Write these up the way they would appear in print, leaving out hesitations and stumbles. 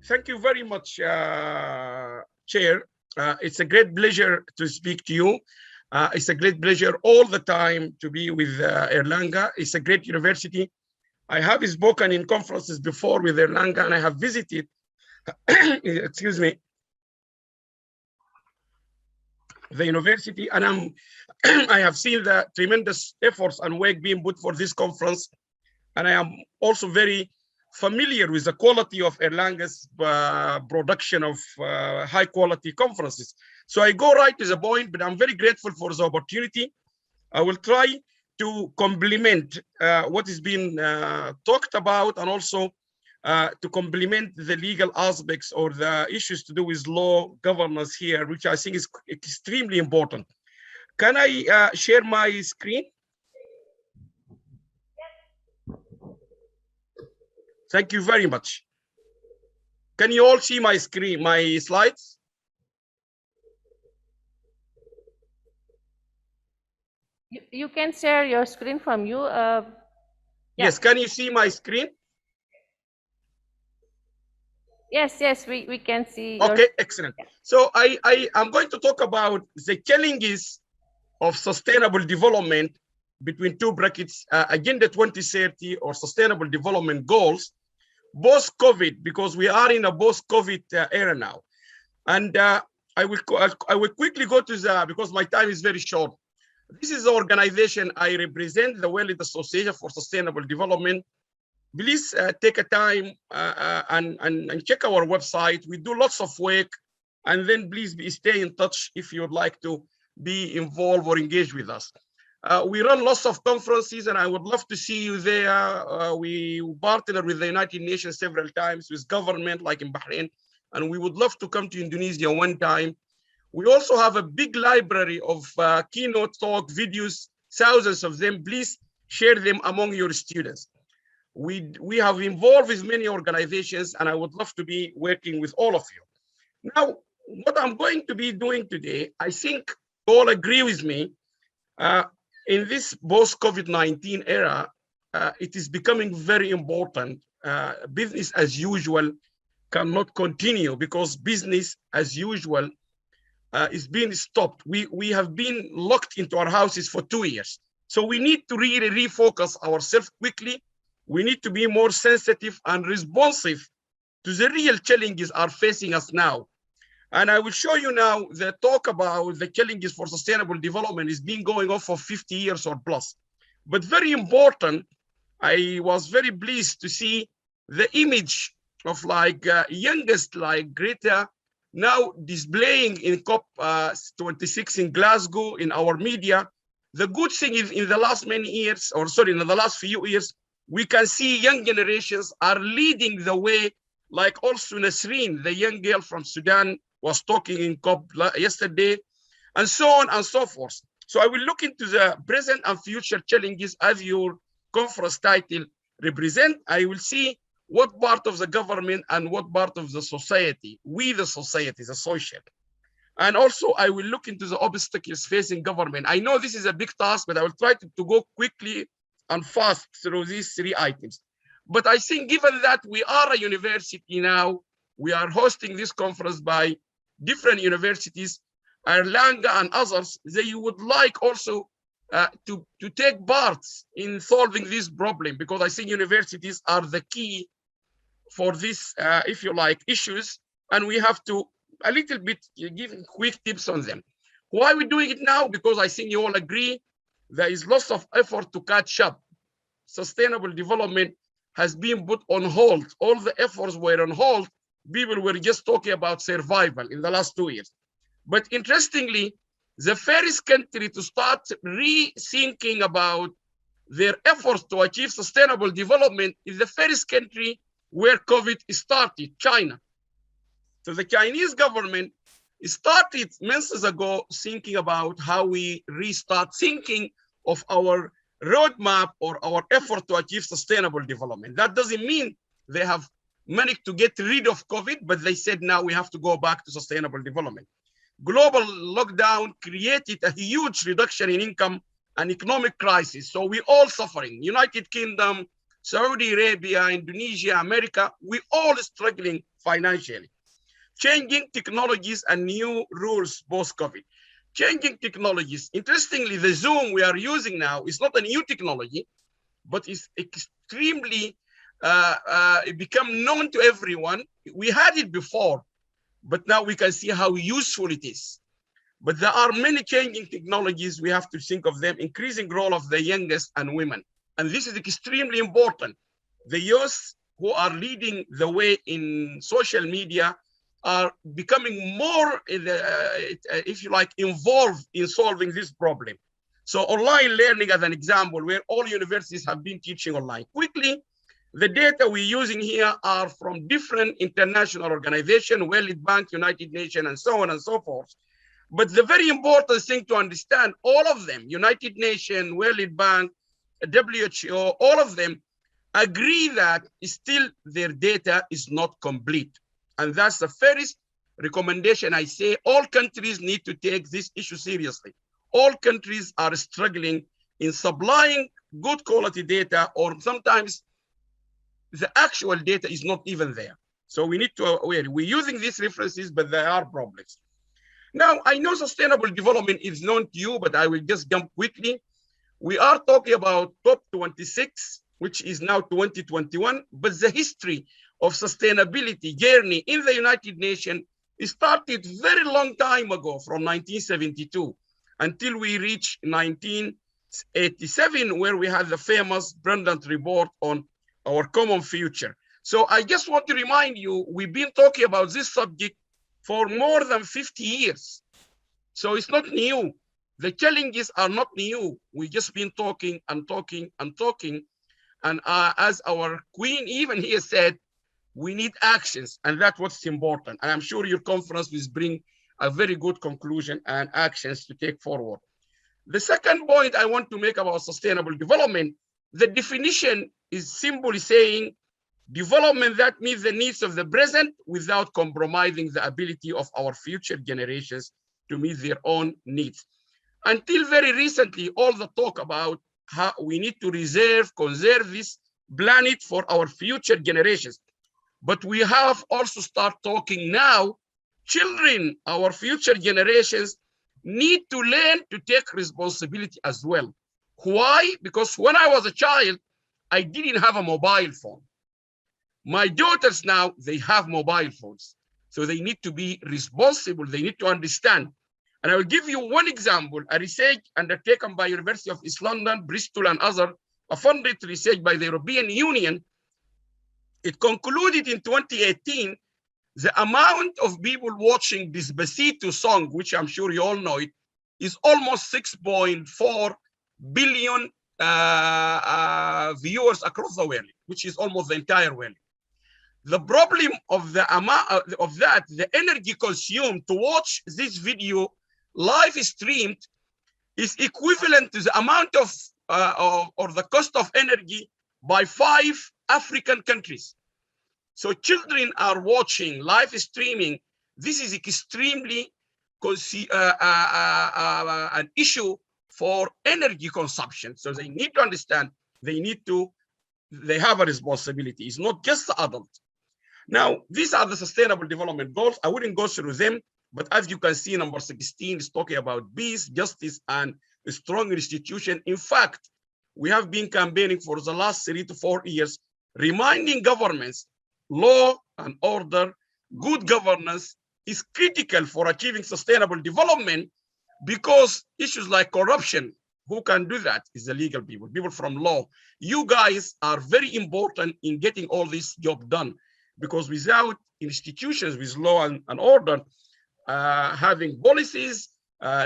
Thank you very much, Chair. It's a great pleasure to speak to you. It's a great pleasure all the time to be with Airlangga. It's a great university. I have spoken in conferences before with Airlangga, and I have visited, excuse me, the university, and I have seen the tremendous efforts and work being put for this conference. And I am also very familiar with the quality of Airlangga's production of high quality conferences. So I go right to the point, but I'm very grateful for the opportunity. I will try to complement what is being talked about, and also to complement the legal aspects or the issues to do with law governance here, which I think is extremely important. Can I share my screen? Thank you very much. Can you all see my screen, my slides? You can share your screen from you. Yes, can you see my screen? Yes, we can see. Okay, excellent. So I'm going to talk about the challenges of sustainable development between two brackets, Agenda 2030 or Sustainable Development Goals, post-COVID, because we are in a post-COVID era now. And I will quickly go to the, because my time is very short. This is the organization I represent, the World Association for Sustainable Development. Please take a time and check our website. We do lots of work, and then please stay in touch if you would like to be involved or engage with us. We run lots of conferences, and I would love to see you there. We partner with the United Nations several times, with government like in Bahrain, and we would love to come to Indonesia one time. We also have a big library of keynote talk videos, thousands of them. Please share them among your students. We have involved with many organizations, and I would love to be working with all of you. Now, what I'm going to be doing today, I think you all agree with me, in this post-COVID-19 era, it is becoming very important. Business as usual cannot continue, because business as usual is being stopped. We have been locked into our houses for 2 years. So we need to really refocus ourselves quickly. We need to be more sensitive and responsive to the real challenges are facing us now. And I will show you now the talk about the challenges for sustainable development is being going on for 50 years or plus. But very important, I was very pleased to see the image of like youngest like Greta now displaying in COP26 in Glasgow in our media. The good thing is in the last many years, or sorry, in the last few years, we can see young generations are leading the way, like also Nasreen, the young girl from Sudan, was talking in COP yesterday, and so on and so forth. So I will look into the present and future challenges as your conference title represent. I will see what part of the government and what part of the society, we the society, the social. And also I will look into the obstacles facing government. I know this is a big task, but I will try to go quickly and fast through these 3 items. But I think given that we are a university now, we are hosting this conference by different universities, Airlangga and others, they would like also to take part in solving this problem, because I think universities are the key for this, if you like, issues, and we have to a little bit give quick tips on them. Why are we doing it now? Because I think you all agree there is lots of effort to catch up. Sustainable development has been put on hold. All the efforts were on hold. People were just talking about survival in the last 2 years. But interestingly, the first country to start rethinking about their efforts to achieve sustainable development is the first country where COVID started, China. So the Chinese government started months ago thinking about how we restart thinking of our roadmap or our effort to achieve sustainable development. That doesn't mean they have managed to get rid of COVID, but they said now we have to go back to sustainable development. Global lockdown created a huge reduction in income and economic crisis. So we all suffering. United Kingdom, Saudi Arabia, Indonesia, America, we all struggling financially. Changing technologies and new rules post-COVID. Changing technologies. Interestingly, the Zoom we are using now is not a new technology, but it's extremely it become known to everyone. We had it before, but now we can see how useful it is. But there are many changing technologies. We have to think of them. Increasing role of the youngest and women. And this is extremely important. The youth who are leading the way in social media are becoming more, if you like, involved in solving this problem. So online learning as an example, where all universities have been teaching online. Quickly, the data we're using here are from different international organizations, World Bank, United Nations, and so on and so forth. But the very important thing to understand, all of them, United Nations, World Bank, WHO, all of them agree that still their data is not complete. And that's the first recommendation I say. All countries need to take this issue seriously. All countries are struggling in supplying good quality data, or sometimes the actual data is not even there. So we need to aware. We're using these references, but there are problems. Now, I know sustainable development is known to you, but I will just jump quickly. We are talking about COP26, which is now 2021, but the history of sustainability journey in the United Nations started very long time ago, from 1972 until we reached 1987, where we had the famous Brendan report on our common future. So I just want to remind you, we've been talking about this subject for more than 50 years. So it's not new. The challenges are not new. We've just been talking and talking and talking. And as our queen even here said, we need actions, and that's what's important. And I'm sure your conference will bring a very good conclusion and actions to take forward. The second point I want to make about sustainable development, the definition is simply saying development that meets the needs of the present without compromising the ability of our future generations to meet their own needs. Until very recently, all the talk about how we need to conserve this planet for our future generations. But we have also start talking now, children, our future generations need to learn to take responsibility as well. Why? Because when I was a child, I didn't have a mobile phone. My daughters now, they have mobile phones. So they need to be responsible. They need to understand. And I will give you one example, a research undertaken by University of East London, Bristol, and other, a funded research by the European Union. It concluded in 2018, the amount of people watching this Despacito song, which I'm sure you all know it, is almost 6.4 billion viewers across the world, which is almost the entire world. The problem of the amount of that, the energy consumed to watch this video live streamed is equivalent to the amount of or the cost of energy by 5 African countries. So children are watching live streaming. This is extremely an issue for energy consumption. So they need to understand, they have a responsibility. It's not just the adult. Now, these are the sustainable development goals. I wouldn't go through them, but as you can see, number 16 is talking about peace, justice, and a strong institution. In fact, we have been campaigning for the last 3 to 4 years, reminding governments law and order, good governance is critical for achieving sustainable development, because issues like corruption, who can do that is the legal people, people from law. You guys are very important in getting all this job done, because without institutions with law and order, having policies,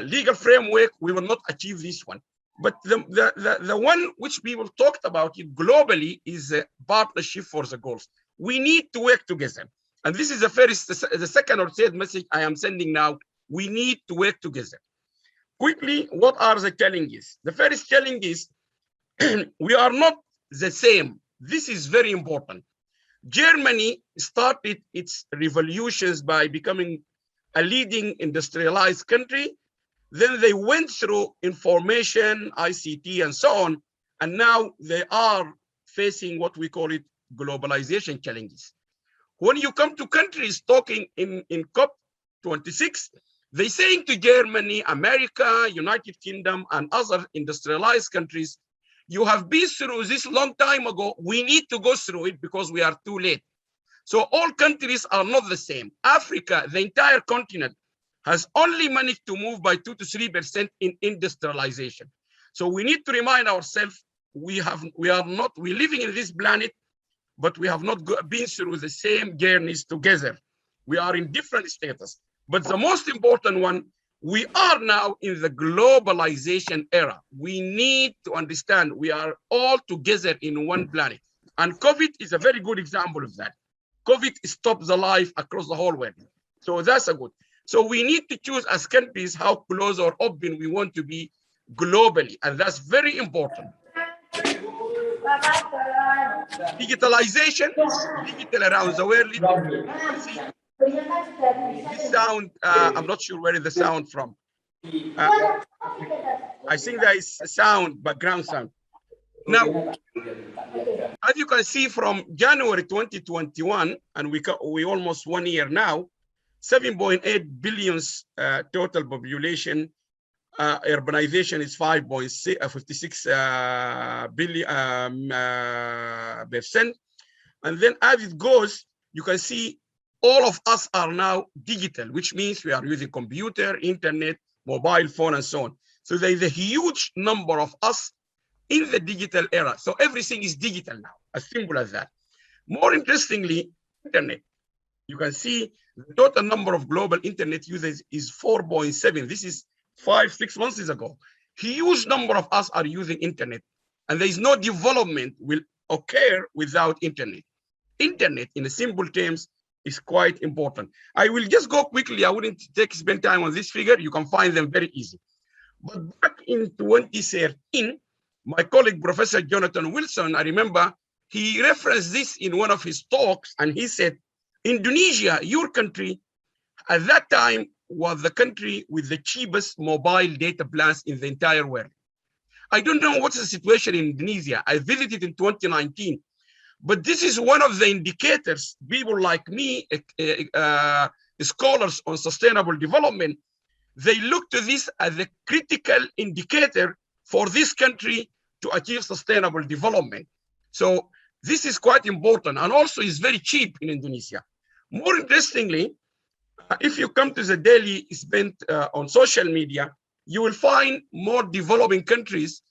legal framework, we will not achieve this one. But the one which people talked about it globally is a partnership for the goals. We need to work together. And this is the second or third message I am sending now. We need to work together. Quickly, what are the challenges? The first challenge is we are not the same. This is very important. Germany started its revolutions by becoming a leading industrialized country. Then they went through information, ICT, and so on. And now they are facing what we call it globalization challenges. When you come to countries talking in COP26, they saying to Germany, America, United Kingdom, and other industrialized countries, you have been through this long time ago. We need to go through it because we are too late. So all countries are not the same. Africa, the entire continent, has only managed to move by 2 to 3% in industrialization. So we need to remind ourselves we're living in this planet, but we have not been through the same journeys together. We are in different status. But the most important one, we are now in the globalization era. We need to understand we are all together in one planet. And COVID is a very good example of that. COVID stopped the life across the whole world. So that's a good. So we need to choose as countries how close or open we want to be globally. And that's very important. Digitalization, digital around the world. This sound, I'm not sure where is the sound from. I think there is a sound, background sound. Now, as you can see from January 2021, and we almost 1 year now, 7.8 billion total population. Urbanization is 5.56 percent. And then as it goes, you can see all of us are now digital, which means we are using computer, internet, mobile phone, and so on. So there is a huge number of us in the digital era. So everything is digital now, as simple as that. More interestingly, internet. You can see the total number of global internet users is 4.7. This is 5-6 months ago. Huge number of us are using internet, and there is no development will occur without internet. Internet, in simple terms, is quite important. I will just go quickly. I wouldn't spend time on this figure. You can find them very easy. But back in 2013, my colleague, Professor Jonathan Wilson, I remember he referenced this in one of his talks, and he said, Indonesia, your country, at that time was the country with the cheapest mobile data plans in the entire world. I don't know what's the situation in Indonesia. I visited in 2019, but this is one of the indicators people like me, scholars on sustainable development, they look to this as a critical indicator for this country to achieve sustainable development. So this is quite important, and also is very cheap in Indonesia. More interestingly, if you come to the daily spent on social media, you will find more developing countries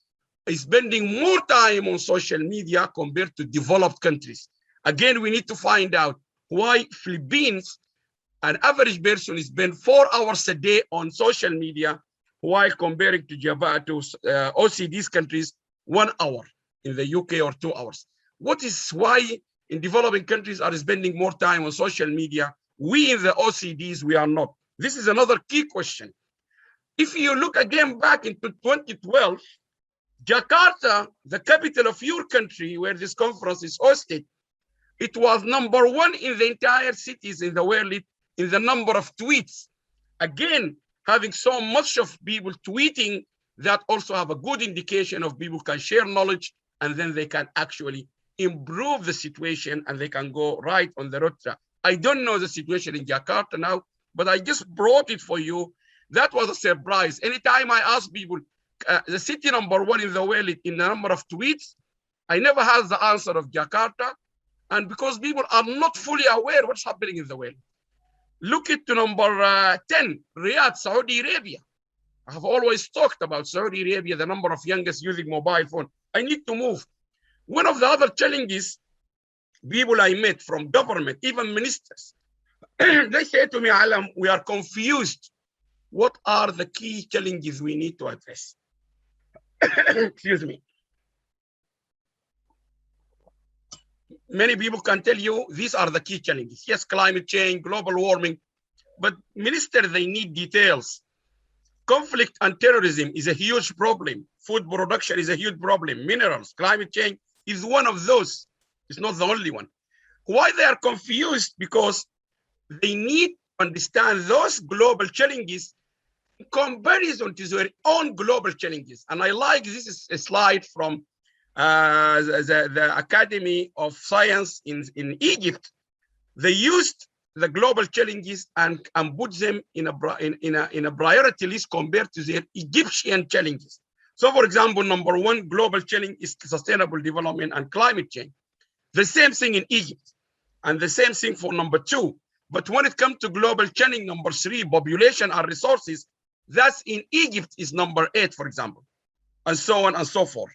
spending more time on social media compared to developed countries. Again, we need to find out why Philippines, an average person spends 4 hours a day on social media, while comparing to OECD's countries, 1 hour, in the UK or 2 hours. What is why in developing countries are spending more time on social media? We in the OECDs, we are not. This is another key question. If you look again back into 2012, Jakarta, the capital of your country where this conference is hosted, it was #1 in the entire cities in the world in the number of tweets. Again, having so much of people tweeting, that also have a good indication of people can share knowledge, and then they can actually improve the situation and they can go right on the road. I don't know the situation in Jakarta now, but I just brought it for you. That was a surprise. Anytime I ask people, the city #1 in the world in the number of tweets, I never have the answer of Jakarta. And because people are not fully aware what's happening in the world. Look at number 10, Riyadh, Saudi Arabia. I have always talked about Saudi Arabia, the number of youngest using mobile phone. I need to move. One of the other challenges, people I met from government, even ministers, they say to me, Alam, we are confused. What are the key challenges we need to address? Excuse me. Many people can tell you these are the key challenges. Yes, climate change, global warming, but minister, they need details. Conflict and terrorism is a huge problem. Food production is a huge problem. Minerals, climate change is one of those. It's not the only one. Why they are confused? Because they need to understand those global challenges in comparison to their own global challenges. And I like this is a slide from the Academy of Science in Egypt. They used the global challenges and put them in a priority list compared to their Egyptian challenges. So for example, number one global challenge is sustainable development and climate change. The same thing in Egypt, and the same thing for number two. But when it comes to global challenge number three, population and resources, that's in Egypt is number 8, for example, and so on and so forth.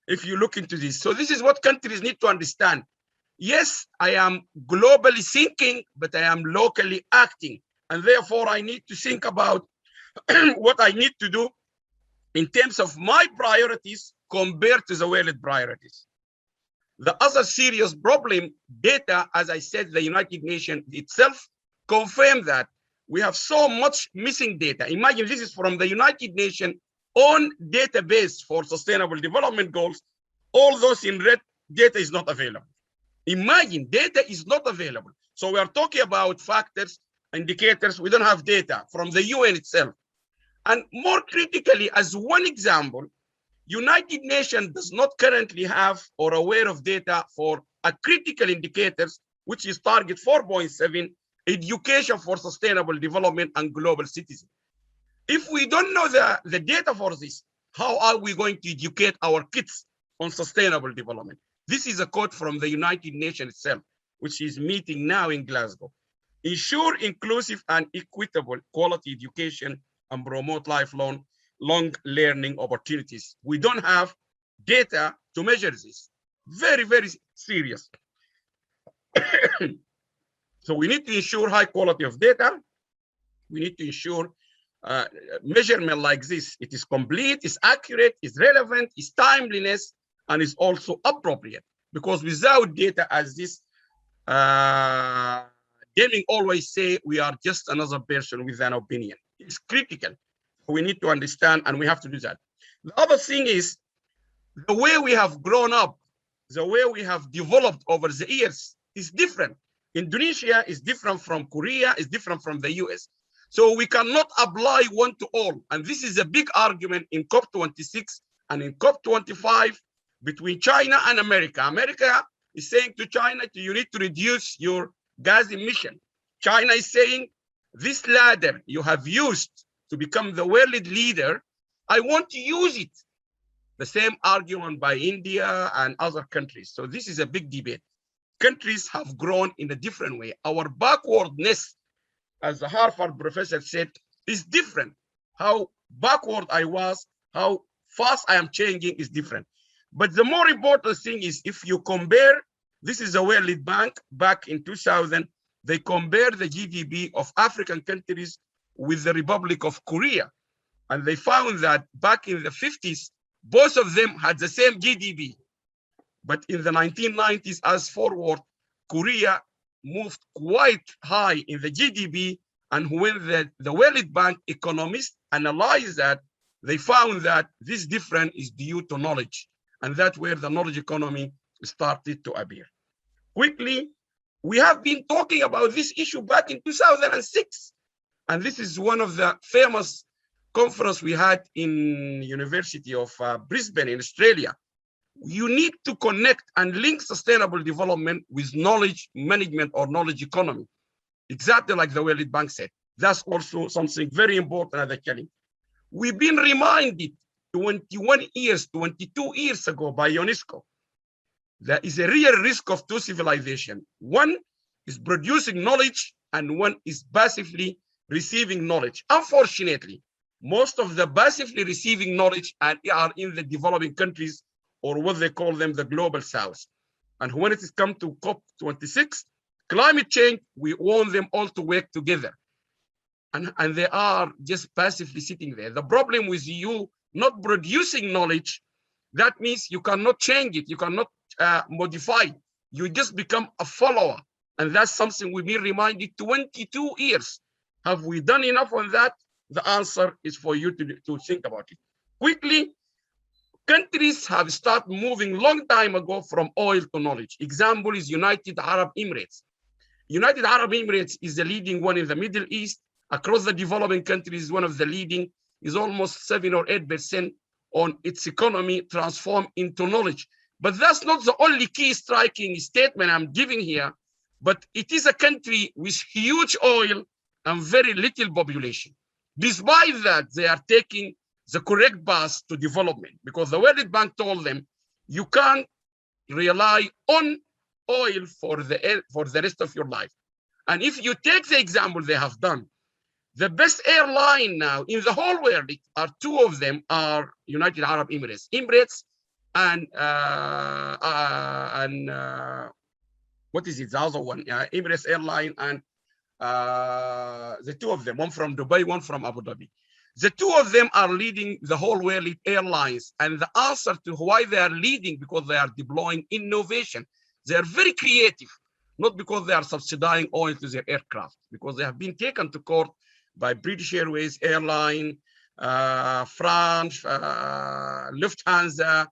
If you look into this, so this is what countries need to understand. Yes, I am globally thinking, but I am locally acting. And therefore, I need to think about what I need to do in terms of my priorities compared to the world priorities. The other serious problem, data, as I said, the United Nations itself confirmed that we have so much missing data. Imagine this is from the United Nations own database for sustainable development goals. All those in red, data is not available. Imagine data is not available. So we are talking about factors, indicators. We don't have data from the UN itself. And more critically, as one example, United Nations does not currently have or aware of data for a critical indicators, which is target 4.7, education for sustainable development and global citizen. If we don't know the data for this, how are we going to educate our kids on sustainable development? This is a quote from the United Nations itself, which is meeting now in Glasgow. Ensure inclusive and equitable quality education and promote lifelong learning opportunities. We don't have data to measure this. Very, very serious. So we need to ensure high quality of data. We need to ensure measurement like this. It is complete, it's accurate, it's relevant, it's timeliness, and it's also appropriate. Because without data, as this Deming always say, we are just another person with an opinion. It's critical. We need to understand, and we have to do that. The other thing is the way we have grown up, the way we have developed over the years is different. Indonesia is different from Korea, is different from the US. So we cannot apply one to all. And this is a big argument in COP26 and in COP25 between China and America. America is saying to China, you need to reduce your gas emission. China is saying, this ladder you have used to become the world leader, I want to use it. The same argument by India and other countries. So this is a big debate. Countries have grown in a different way. Our backwardness, as the Harvard professor said, is different. How backward I was, how fast I am changing is different. But the more important thing is if you compare, this is the World Bank back in 2000, they compare the GDP of African countries with the Republic of Korea. And they found that back in the 50s, both of them had the same GDP. But in the 1990s, as forward, Korea moved quite high in the GDP. And when the World Bank economists analyzed that, they found that this difference is due to knowledge. And that's where the knowledge economy started to appear. Quickly, we have been talking about this issue back in 2006. And this is one of the famous conference we had in University of Brisbane in Australia. You need to connect and link sustainable development with knowledge management or knowledge economy. Exactly like the World Bank said. That's also something very important as a challenge. We've been reminded 22 years ago by UNESCO. There is a real risk of two civilizations. One is producing knowledge and one is passively receiving knowledge. Unfortunately, most of the passively receiving knowledge are in the developing countries, or what they call them the global south. And when it is come to COP26, climate change, we want them all to work together. And they are just passively sitting there. The problem with you not producing knowledge, that means you cannot change it, you cannot modify it. You just become a follower. And that's something we've been reminded 22 years. Have we done enough on that? The answer is for you to think about it. Quickly, countries have started moving long time ago from oil to knowledge. Example is United Arab Emirates. United Arab Emirates is the leading one in the Middle East. Across the developing countries, one of the leading, is almost 7 or 8% on its economy transformed into knowledge. But that's not the only key striking statement I'm giving here. but it is a country with huge oil and very little population. Despite that, they are taking the correct path to development, because the World Bank told them you can't rely on oil for the rest of your life. And if you take the example they have done, the best airline now in the whole world are two of them are United Arab Emirates, and what is it? The other one, Emirates Airline, and the two of them, one from Dubai, one from Abu Dhabi. The two of them are leading the whole world airlines. And the answer to why they are leading, because they are deploying innovation. They are very creative, not because they are subsidizing oil to their aircraft, because they have been taken to court by British Airways Airline, France, Lufthansa,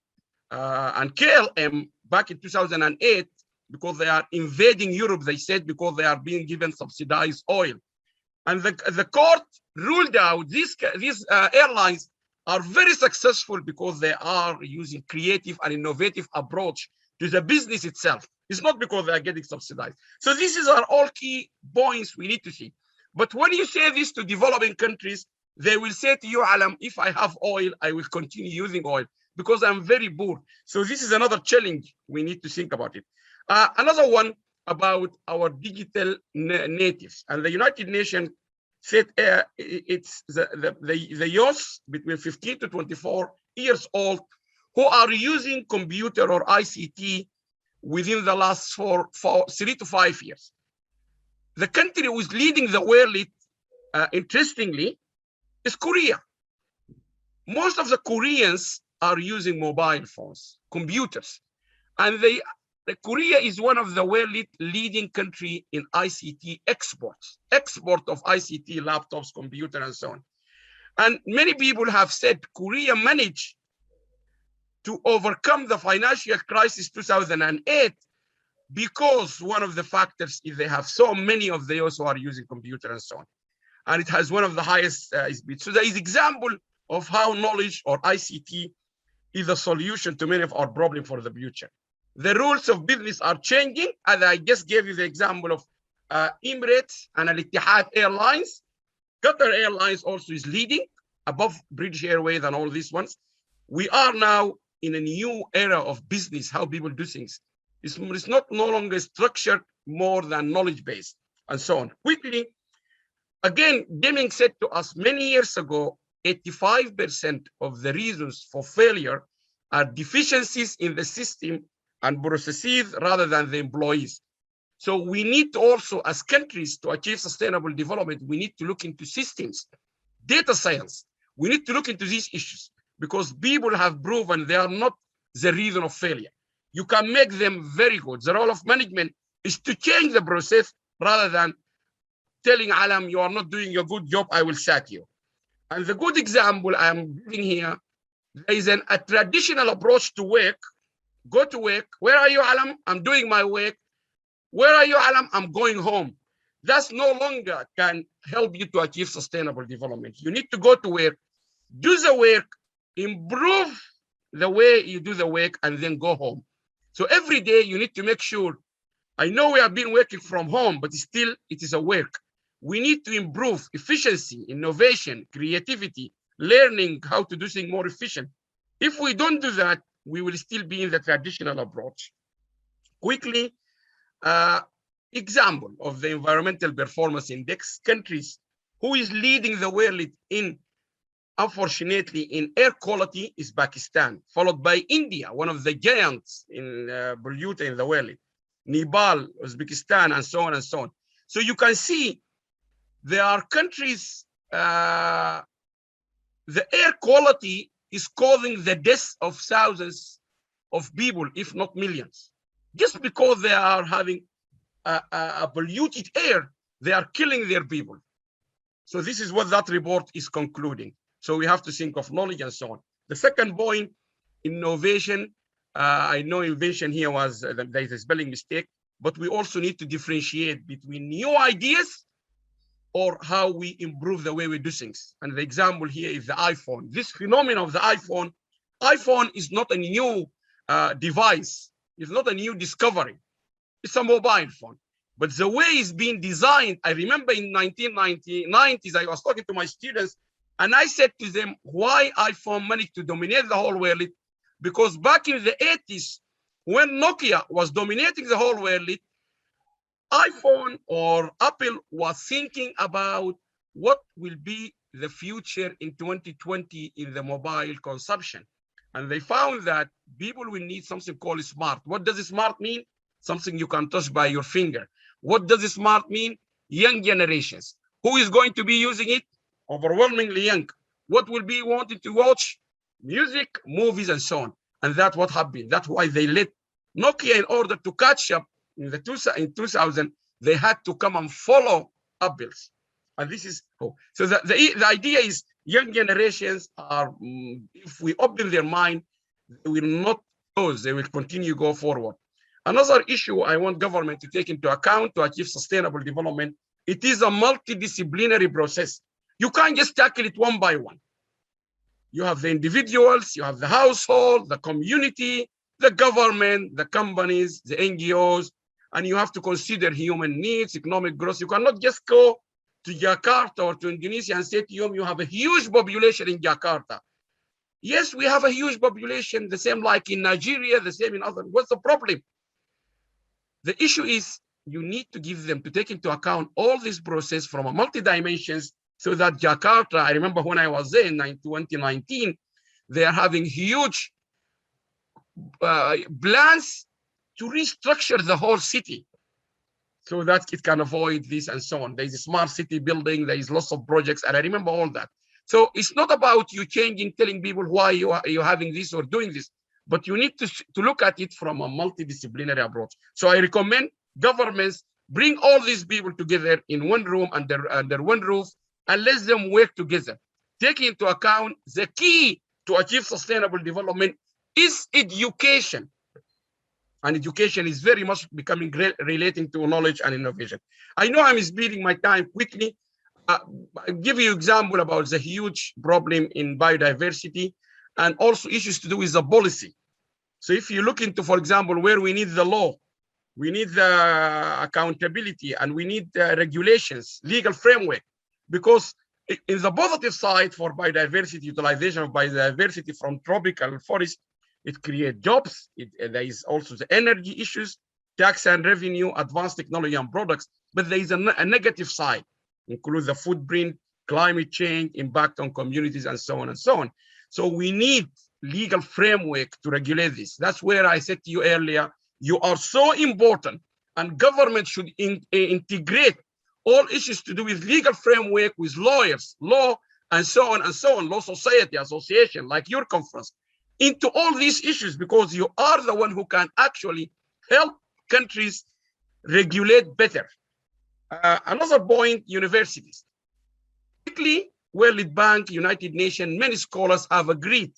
and KLM back in 2008, because they are invading Europe, they said, because they are being given subsidized oil. And the court ruled out these airlines are very successful because they are using creative and innovative approach to the business itself. It's not because they are getting subsidized. So these are all key points we need to see. But when you say this to developing countries, they will say to you, Alam, if I have oil, I will continue using oil because I'm very poor. So this is another challenge. We need to think about it. Another one about our digital natives, and the United Nations said it's the youth between 15 to 24 years old who are using computer or ICT within the last 3 to 5 years. The country who is leading the world, interestingly, is Korea. Most of the Koreans are using mobile phones, computers, and Korea is one of the world leading country in ICT export of ICT, laptops, computer, and so on. And many people have said Korea managed to overcome the financial crisis 2008 because one of the factors is they have so many of those who are using computer and so on. And it has one of the highest speed. So there is example of how knowledge or ICT is a solution to many of our problems for the future. The rules of business are changing, and I just gave you the example of Emirates and Al-Ittihad Airlines. Qatar Airlines also is leading above British Airways and all these ones. We are now in a new era of business, how people do things. It's not no longer structured more than knowledge-based and so on. Quickly, again, Deming said to us many years ago, 85% of the reasons for failure are deficiencies in the system and processes rather than the employees. So we need to also, as countries, to achieve sustainable development, we need to look into systems, data science. We need to look into these issues because people have proven they are not the reason of failure. You can make them very good. The role of management is to change the process rather than telling Alam, you are not doing a good job, I will sack you. And the good example I'm giving here, there is a traditional approach to work. Go to work. Where are you, Alam? I'm doing my work. Where are you, Alam? I'm going home. That's no longer can help you to achieve sustainable development. You need to go to work, do the work, improve the way you do the work, and then go home. So every day you need to make sure, I know we have been working from home, but still it is a work. We need to improve efficiency, innovation, creativity, learning how to do things more efficient. If we don't do that, we will still be in the traditional approach. Quickly, example of the environmental performance index, countries who is leading the world in, unfortunately, in air quality is Pakistan, followed by India, one of the giants in pollution in the world, Nepal, Uzbekistan, and so on and so on. So you can see there are countries, the air quality is causing the deaths of thousands of people, if not millions. Just because they are having a polluted air, they are killing their people. So this is what that report is concluding. So we have to think of knowledge and so on. The second point, innovation. I know invention here was, there is a spelling mistake, but we also need to differentiate between new ideas or how we improve the way we do things. And the example here is the iPhone. This phenomenon of the iPhone is not a new device. It's not a new discovery. It's a mobile phone. But the way it's being designed, I remember in 1990s, I was talking to my students and I said to them, why iPhone managed to dominate the whole world? Because back in the 80s, when Nokia was dominating the whole world, iPhone or Apple was thinking about what will be the future in 2020 in the mobile consumption. And they found that people will need something called smart. What does smart mean? Something you can touch by your finger. What does smart mean? Young generations. Who is going to be using it? Overwhelmingly young. What will be wanting to watch? Music, movies, and so on. And that's what happened. That's why they let Nokia, in order to catch up in 2000, they had to come and follow Apple's. And this is so the idea is young generations are, if we open their mind, they will not close, they will continue to go forward. Another issue I want government to take into account to achieve sustainable development, it is a multidisciplinary process. You can't just tackle it one by one. You have the individuals, you have the household, the community, the government, the companies, the NGOs, and you have to consider human needs, economic growth. You cannot just go to Jakarta or to Indonesia and say to them, you have a huge population in Jakarta. Yes, we have a huge population, the same like in Nigeria, the same in other. What's the problem? The issue is you need to give them to take into account all this process from a multi-dimensions so that Jakarta, I remember when I was there in 2019, they are having huge plans to restructure the whole city so that it can avoid this and so on. There is a smart city building, there is lots of projects, and I remember all that. So it's not about you changing, telling people why you're having this or doing this, but you need to look at it from a multidisciplinary approach. So I recommend governments bring all these people together in one room under one roof and let them work together. Taking into account the key to achieve sustainable development is education. And education is very much becoming relating to knowledge and innovation. I know I'm speeding my time quickly. I'll give you an example about the huge problem in biodiversity and also issues to do with the policy. So if you look into, for example, where we need the law, we need the accountability, and we need the regulations, legal framework, because in the positive side for biodiversity, utilization of biodiversity from tropical forest, it creates jobs. There is also the energy issues, tax and revenue, advanced technology and products, but there is a negative side, includes the footprint, climate change, impact on communities, and so on and so on. So we need legal framework to regulate this. That's where I said to you earlier, you are so important, and government should integrate all issues to do with legal framework with lawyers, law, and so on and so on, law society, association, like your conference, into all these issues, because you are the one who can actually help countries regulate better. Another point, universities. Quickly, World Bank, United Nations, many scholars have agreed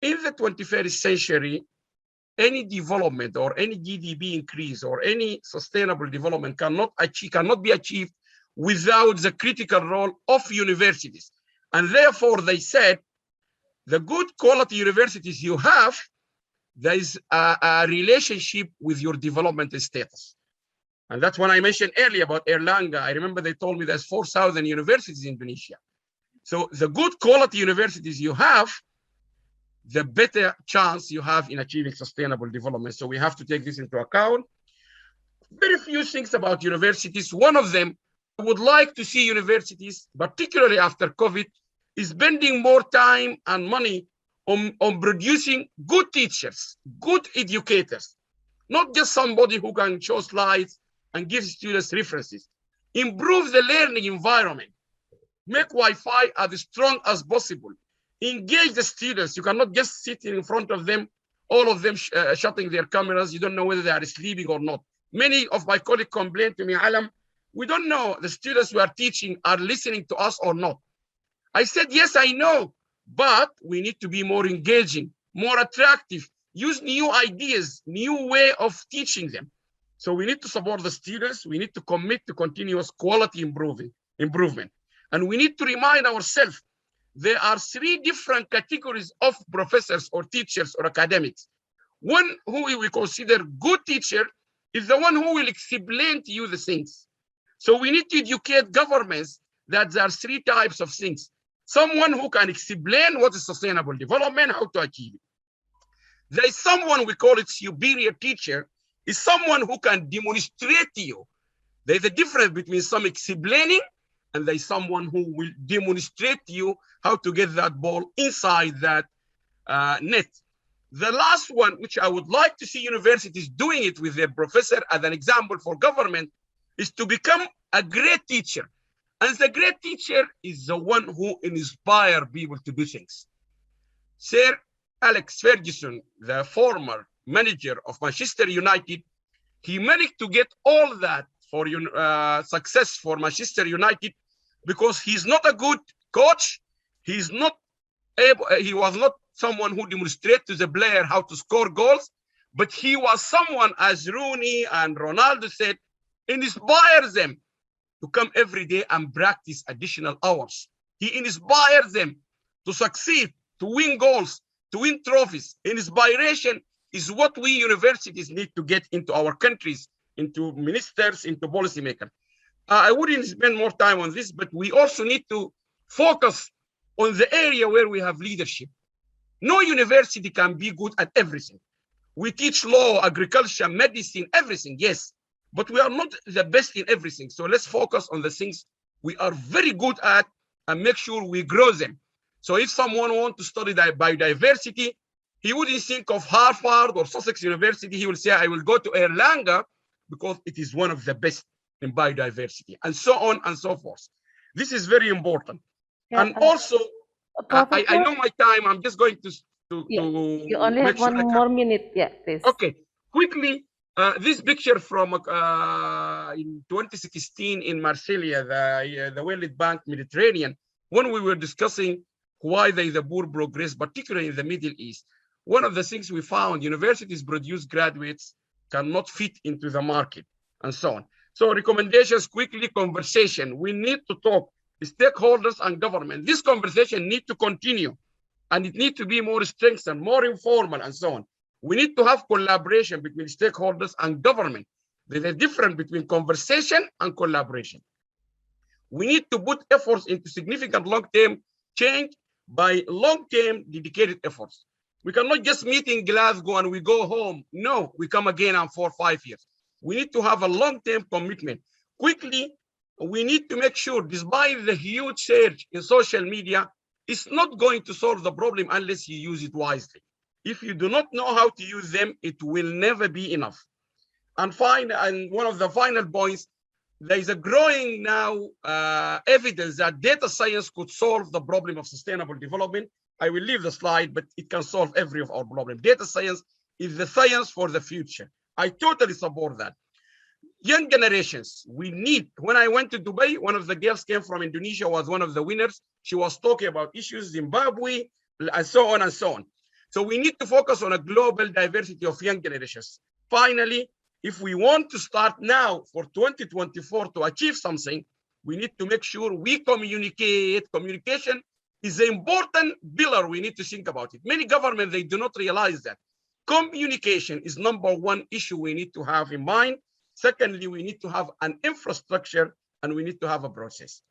in the 21st century, any development or any GDP increase or any sustainable development cannot be achieved without the critical role of universities. And therefore, they said, the good quality universities you have, there is a relationship with your development status. And that's when I mentioned earlier about Airlangga. I remember they told me there's 4,000 universities in Indonesia. So the good quality universities you have, the better chance you have in achieving sustainable development. So we have to take this into account. Very few things about universities. One of them, I would like to see universities, particularly after COVID, is spending more time and money on producing good teachers, good educators, not just somebody who can show slides and give students references. Improve the learning environment. Make Wi-Fi as strong as possible. Engage the students. You cannot just sit in front of them, all of them shutting their cameras. You don't know whether they are sleeping or not. Many of my colleagues complain to me, Alam, we don't know the students we are teaching are listening to us or not. I said, yes, I know, but we need to be more engaging, more attractive, use new ideas, new way of teaching them. So we need to support the students. We need to commit to continuous quality improvement. And we need to remind ourselves, there are 3 different categories of professors or teachers or academics. One who we consider good teacher is the one who will explain to you the things. So we need to educate governments that there are three types of things. Someone who can explain what is sustainable development, how to achieve it. There is someone, we call it superior teacher, is someone who can demonstrate to you. There's a difference between some explaining and there's someone who will demonstrate to you how to get that ball inside that net. The last one, which I would like to see universities doing it with their professor as an example for government, is to become a great teacher. And the great teacher is the one who inspires people to do things. Sir Alex Ferguson, the former manager of Manchester United, he managed to get all that for success for Manchester United because he's not a good coach. He's not able, he was not someone who demonstrated to the player how to score goals, but he was someone, as Rooney and Ronaldo said, inspires them to come every day and practice additional hours. He inspires them to succeed, to win goals, to win trophies. Inspiration is what we universities need to get into our countries, into ministers, into policymakers. I wouldn't spend more time on this, but we also need to focus on the area where we have leadership. No university can be good at everything. We teach law, agriculture, medicine, everything, yes, but we are not the best in everything. So let's focus on the things we are very good at and make sure we grow them. So if someone wants to study biodiversity, he wouldn't think of Harvard or Sussex University. He will say, I will go to Airlangga because it is one of the best in biodiversity, and so on and so forth. This is very important. Yeah, and also, I know my time. I'm just going to you only have one more minute. Yeah, please. Okay, quickly. This picture from in 2016 in Marseille, the World Bank Mediterranean, when we were discussing why there is a poor progress, particularly in the Middle East. One of the things we found, universities produce graduates cannot fit into the market, and so on. So recommendations, quickly, conversation. We need to talk, stakeholders and government. This conversation needs to continue, and it needs to be more strengthened, more informal, and so on. We need to have collaboration between stakeholders and government. There's a difference between conversation and collaboration. We need to put efforts into significant long-term change by long-term dedicated efforts. We cannot just meet in Glasgow and we go home. No, we come again in 4 or 5 years. We need to have a long-term commitment. Quickly, we need to make sure, despite the huge surge in social media, it's not going to solve the problem unless you use it wisely. If you do not know how to use them, it will never be enough. And one of the final points, there is a growing now evidence that data science could solve the problem of sustainable development. I will leave the slide, but it can solve every of our problem. Data science is the science for the future. I totally support that. Young generations, we need, when I went to Dubai, one of the girls came from Indonesia, was one of the winners. She was talking about issues, Zimbabwe, and so on and so on. So we need to focus on a global diversity of young generations. Finally, if we want to start now for 2024 to achieve something, we need to make sure we communicate. Communication is an important pillar. We need to think about it. Many governments, they do not realize that. Communication is #1 issue we need to have in mind. Secondly, we need to have an infrastructure and we need to have a process.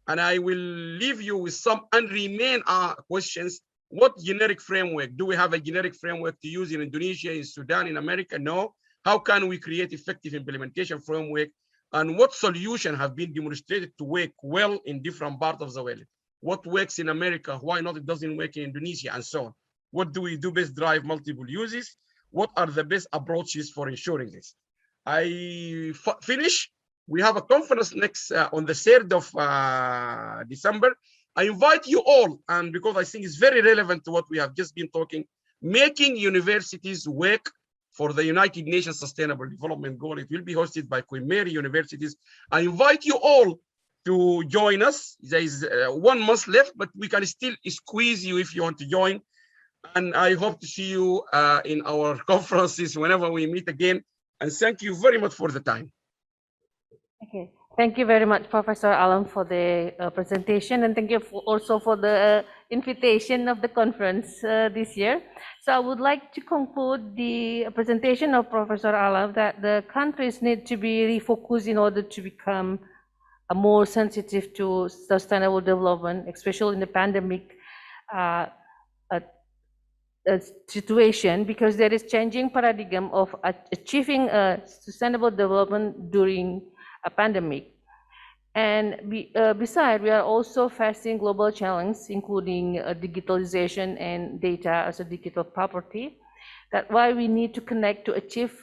And I will leave you with some unremain questions. What generic framework? Do we have a generic framework to use in Indonesia, in Sudan, in America? No. How can we create effective implementation framework? And what solutions have been demonstrated to work well in different parts of the world? What works in America? Why not it doesn't work in Indonesia, and so on? What do we do best drive multiple uses? What are the best approaches for ensuring this? I finish. We have a conference next on the 3rd of December. I invite you all, and because I think it's very relevant to what we have just been talking, making universities work for the United Nations Sustainable Development Goal. It will be hosted by Queen Mary Universities. I invite you all to join us. There is 1 month left, but we can still squeeze you if you want to join. And I hope to see you in our conferences whenever we meet again. And thank you very much for the time. Okay. Thank you very much, Professor Alam, for the presentation, and thank you also for the invitation of the conference this year. So I would like to conclude the presentation of Professor Alam that the countries need to be refocused in order to become more sensitive to sustainable development, especially in the pandemic uh, situation, because there is changing paradigm of achieving sustainable development during a pandemic. And besides, we are also facing global challenges, including digitalization and data as a digital property. That's why we need to connect to achieve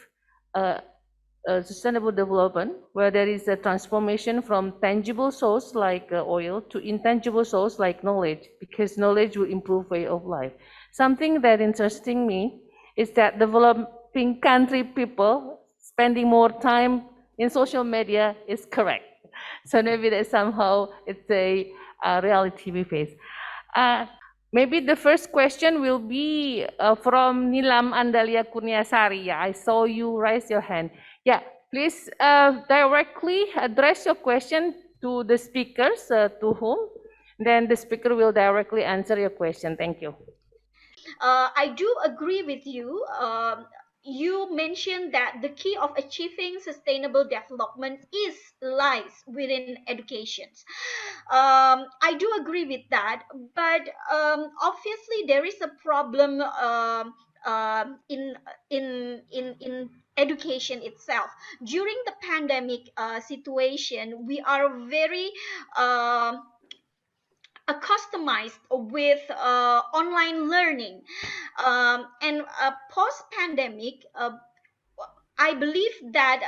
sustainable development, where there is a transformation from tangible source like oil to intangible source like knowledge, because knowledge will improve way of life. Something that interesting me is that developing country people spending more time in social media is correct. So maybe that somehow it's a reality we face. Maybe the first question will be from Nilam Andalia Kurniasari. Yeah, I saw you raise your hand. Yeah, please directly address your question to the speakers, to whom, then the speaker will directly answer your question. Thank you. I do agree with you. You mentioned that the key of achieving sustainable development is lies within education. I do agree with that, but obviously there is a problem in education itself. During the pandemic situation, we are very customized with online learning, and post pandemic, I believe that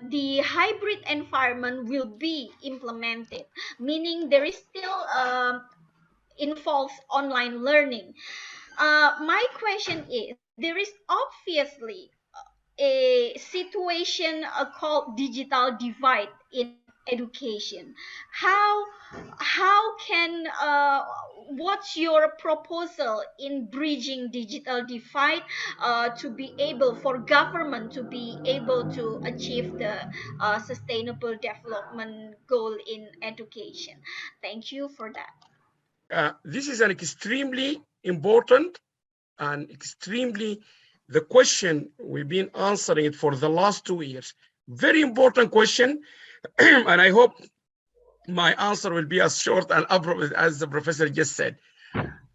the hybrid environment will be implemented, meaning there is still involves online learning. My question is, there is obviously a situation called digital divide in education. How can what's your proposal in bridging digital divide to be able for government to be able to achieve the sustainable development goal in education? Thank you for that. This is an extremely important and extremely the question we've been answering it for the last 2 years. Very important question, and I hope my answer will be as short and abrupt as the professor just said.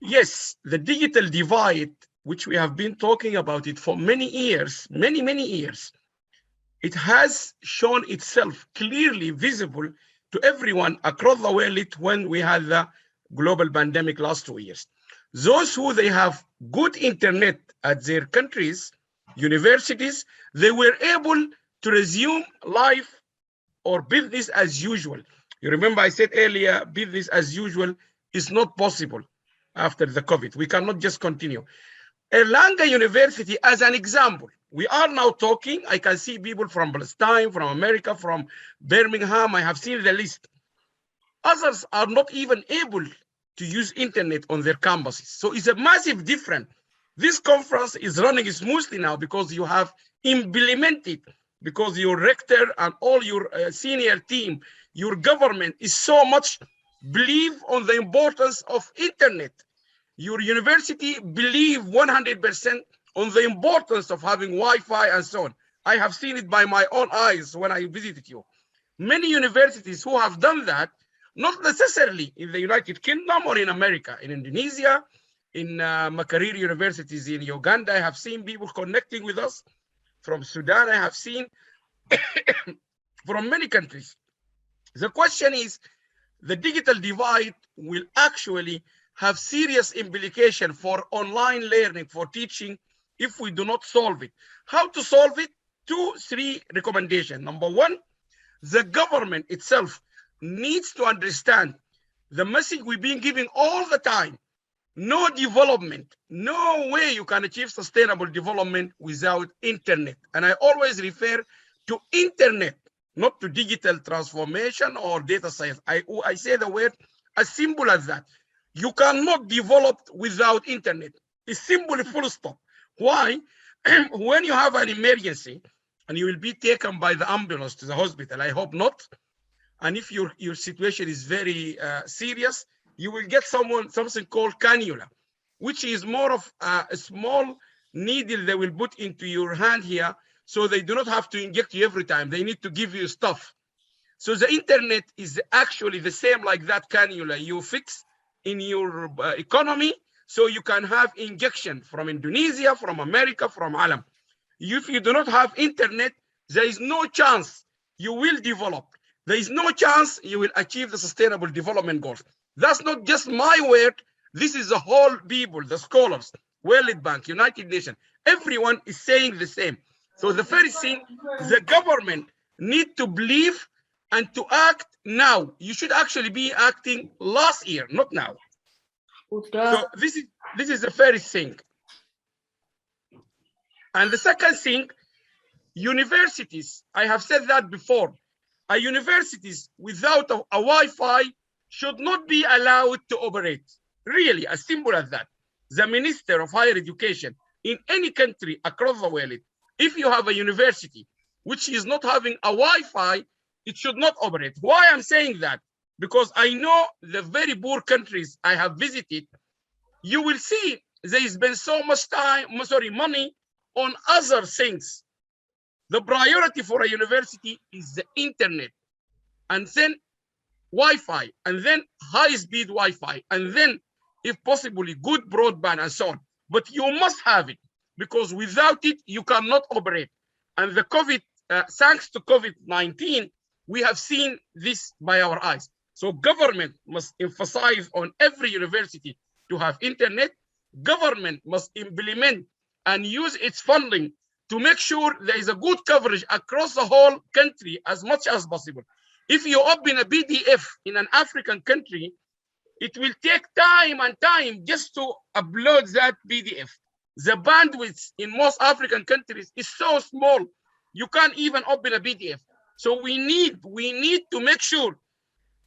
Yes, the digital divide, which we have been talking about it for many years, many years, it has shown itself clearly visible to everyone across the world when we had the global pandemic last 2 years. Those who they have good internet at their countries, universities, they were able to resume life or business as usual. You remember I said earlier, business as usual is not possible after the COVID. We cannot just continue. Airlangga University, as an example, we are now talking. I can see people from Palestine, from America, from Birmingham. I have seen the list. Others are not even able to use internet on their campuses. So it's a massive difference. This conference is running smoothly now because you have implemented, because your rector and all your senior team, your government is so much believe on the importance of internet. Your university believe 100% on the importance of having Wi-Fi and so on. I have seen it by my own eyes when I visited you. Many universities who have done that, not necessarily in the United Kingdom or in America, in Indonesia, in MEKEI universities in Uganda, I have seen people connecting with us. From Sudan, I have seen from many countries. The question is, the digital divide will actually have serious implication for online learning, for teaching, if we do not solve it. How to solve it? 2, 3 recommendations. Number one, the government itself needs to understand the message we've been giving all the time. No development, no way you can achieve sustainable development without internet. And I always refer to internet, not to digital transformation or data science. I say the word as simple as that. You cannot develop without internet. It's simply full stop. Why? When you have an emergency, and you will be taken by the ambulance to the hospital. I hope not. And if your situation is very serious, you will get something called cannula, which is more of a small needle they will put into your hand here, so they do not have to inject you every time. They need to give you stuff. So the internet is actually the same like that cannula you fix in your economy, so you can have injection from Indonesia, from America, from Alam. If you do not have internet, there is no chance you will develop. There is no chance you will achieve the sustainable development goals. That's not just my word. This is the whole people, the scholars, World Bank, United Nations, everyone is saying the same. So the first thing, the government need to believe and to act now. You should actually be acting last year, not now. So this is the first thing. And the second thing, universities, I have said that before. Universities without a Wi-Fi should not be allowed to operate. Really, as simple as that. The Minister of Higher Education in any country across the world, if you have a university which is not having a Wi-Fi, it should not operate. Why I'm saying that? Because I know the very poor countries I have visited, you will see there's been so much money on other things. The priority for a university is the internet, and then Wi-Fi, and then high-speed Wi-Fi, and then, if possible, good broadband and so on. But you must have it, because without it, you cannot operate. And the thanks to COVID-19, we have seen this by our eyes. So government must emphasize on every university to have internet. Government must implement and use its funding to make sure there is a good coverage across the whole country as much as possible. If you open a PDF in an African country, it will take time and time just to upload that PDF. The bandwidth in most African countries is so small, you can't even open a PDF. So we need to make sure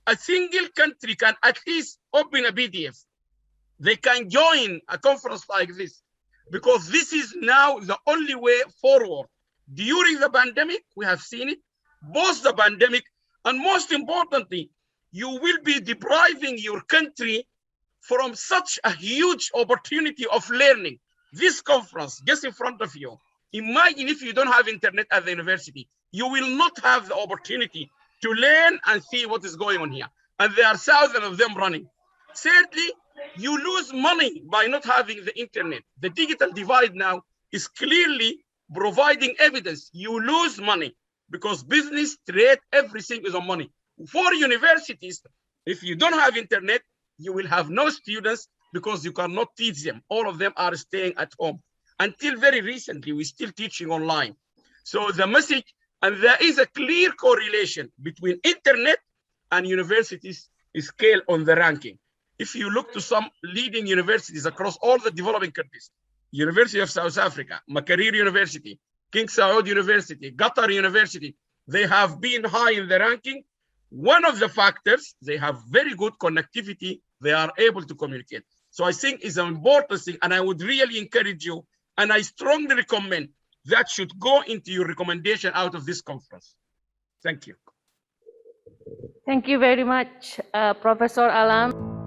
a single country can at least open a PDF. They can join a conference like this, because this is now the only way forward. During the pandemic, we have seen it, post the pandemic, and most importantly, you will be depriving your country from such a huge opportunity of learning. This conference, just in front of you, imagine if you don't have internet at the university, you will not have the opportunity to learn and see what is going on here. And there are thousands of them running. Thirdly, you lose money by not having the internet. The digital divide now is clearly providing evidence. You lose money because business, trade, everything is on money. For universities, if you don't have internet, you will have no students because you cannot teach them. All of them are staying at home. Until very recently, we're still teaching online. So the message, and there is a clear correlation between internet and universities' scale on the ranking. If you look to some leading universities across all the developing countries, University of South Africa, MEKEI University, King Saud University, Qatar University, they have been high in the ranking. One of the factors, they have very good connectivity. They are able to communicate. So I think it's an important thing, and I would really encourage you, and I strongly recommend that should go into your recommendation out of this conference. Thank you. Thank you very much, Professor Alam.